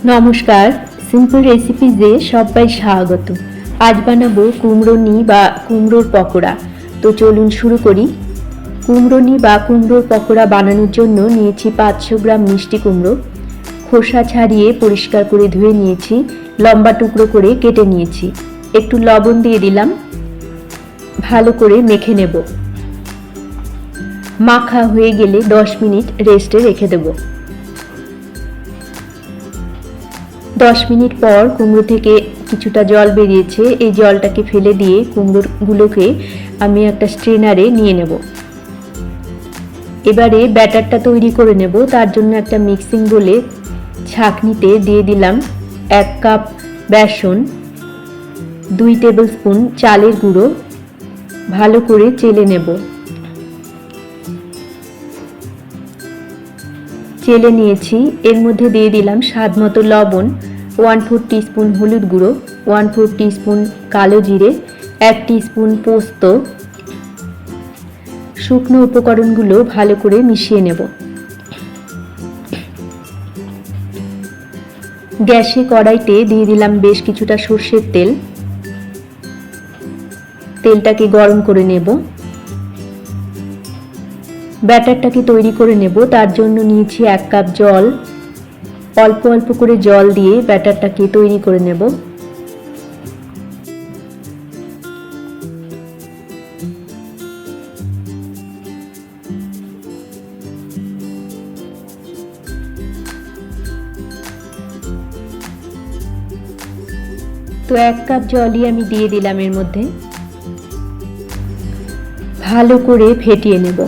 নমস্কার, সিম্পল রেসিপিজে সবাই স্বাগত। আজ বানাবো কুমড়োনি বা কুমড়োর পকোড়া। তো চলুন শুরু করি। কুমড়োনি বা কুমড়োর পকোড়া বানানোর জন্য নিয়েছি 500 গ্রাম মিষ্টি কুমড়ো। খোসা ছাড়িয়ে পরিষ্কার করে ধুয়ে নিয়েছি, লম্বা টুকরো করে কেটে নিয়েছি। একটু লবণ দিয়ে দিলাম, ভালো করে মেখে নেব। মাখা হয়ে গেলে 10 মিনিট রেস্টে রেখে দেব। 10 মিনিট পর কুমড়ো থেকে কিছুটা জল বেরিয়েছে। এই জলটাকে ফেলে দিয়ে কুমড়োগুলোকে আমি একটা স্ট্রেনারে নিয়ে নেব। এবারে ব্যাটারটা তৈরি করে নেব। তার জন্য একটা মিক্সিং বোলে ছাঁকনিতে দিয়ে দিলাম 1 কাপ বেসন, 2 টেবিল স্পুন চালের গুঁড়ো, ভালো করে চেলে নেব। চেলে নিয়েছি। এর মধ্যে দিয়ে দিলাম স্বাদ মতো লবণ, 1/4 টিস্পুন হলুদ গুঁড়ো, 1/4 টিস্পুন কালো জিরে, 1 টিস্পুন পোস্ত। শুকনো উপকরণগুলো ভালো করে মিশিয়ে নেব। গ্যাসে কড়াইতে দিয়ে দিলাম বেশ কিছুটা সর্ষের তেল। তেলটাকে গরম করে নেব। ব্যাটারটাকে তৈরি করে নেব। তার জন্য নিয়েছি 1 কাপ জল। অল্প অল্প করে জল দিয়ে ব্যাটারটাকে তৈরি করে নেব। তো 1 কাপ জলই আমি দিয়ে দিলাম এর মধ্যে। ভালো করে ফেটিয়ে নেব।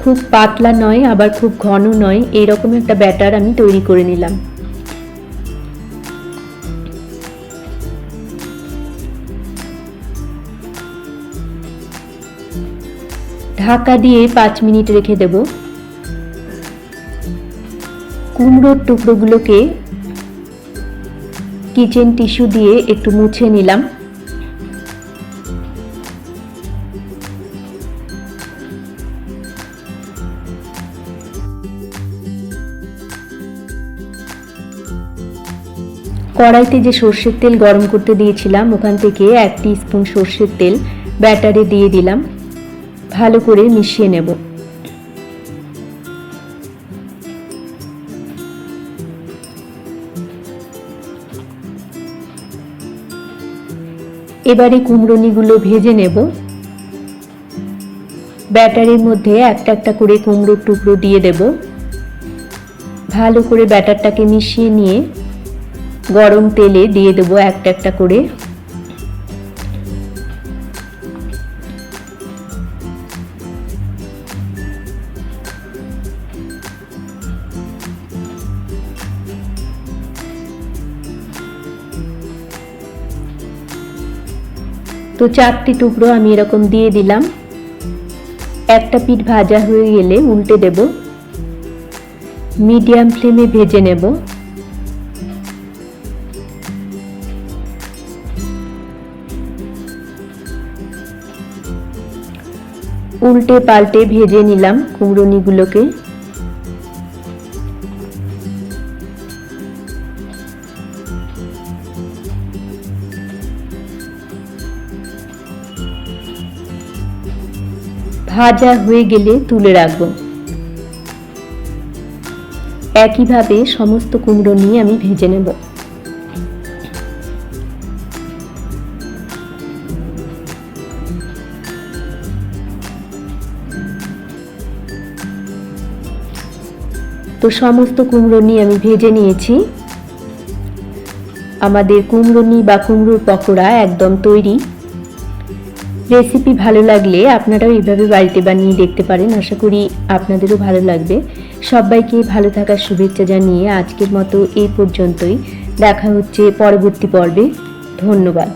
খুব পাতলা নয়, আবার খুব ঘন নয়, এইরকম একটা ব্যাটার আমি তৈরি করে নিলাম। ঢাকা দিয়ে 5 মিনিট রেখে দেব। কুমড়োর টুকরোগুলোকে কিচেন টিস্যু দিয়ে একটু মুছে নিলাম। কড়াইতে যে সর্ষের তেল গরম করতে দিয়েছিলাম, ওখান থেকে 1 টিস্পুন সর্ষের তেল ব্যাটারে দিয়ে দিলাম। ভালো করে মিশিয়ে নেব। এবারে কুমড়োনিগুলো ভেজে নেব। ব্যাটারের মধ্যে একটা একটা করে কুমড়োর টুকরো দিয়ে দেব। ভালো করে ব্যাটারটাকে মিশিয়ে নিয়ে গরম তেলে দিয়ে দেবো একটা একটা করে। তো 4টি টুকরো আমি এরকম দিয়ে দিলাম। একটা পিঠ ভাজা হয়ে গেলে উল্টে দেব। মিডিয়াম ফ্লেমে ভেজে নেব। উল্টে পাল্টে ভেজে নিলাম কুমড়োনিগুলোকে। ভাজা হয়ে গেলে তুলে রাখবো। একইভাবে সমস্ত কুমড়োনি আমি ভেজে নেব। তো সমস্ত কুমড়োনি আমি ভেজে নিয়েছি। আমাদের কুমড়োনি বা কুমড়োর পকোড়া একদম তৈরি। রেসিপি ভালো লাগলে আপনারাও এইভাবে বাড়িতে বানিয়ে দেখতে পারেন। আশা করি আপনাদেরও ভালো লাগবে। সবাইকে ভালো থাকার শুভেচ্ছা জানিয়ে আজকের মতো এই পর্যন্তই। দেখা হচ্ছে পরবর্তী পর্বে। ধন্যবাদ।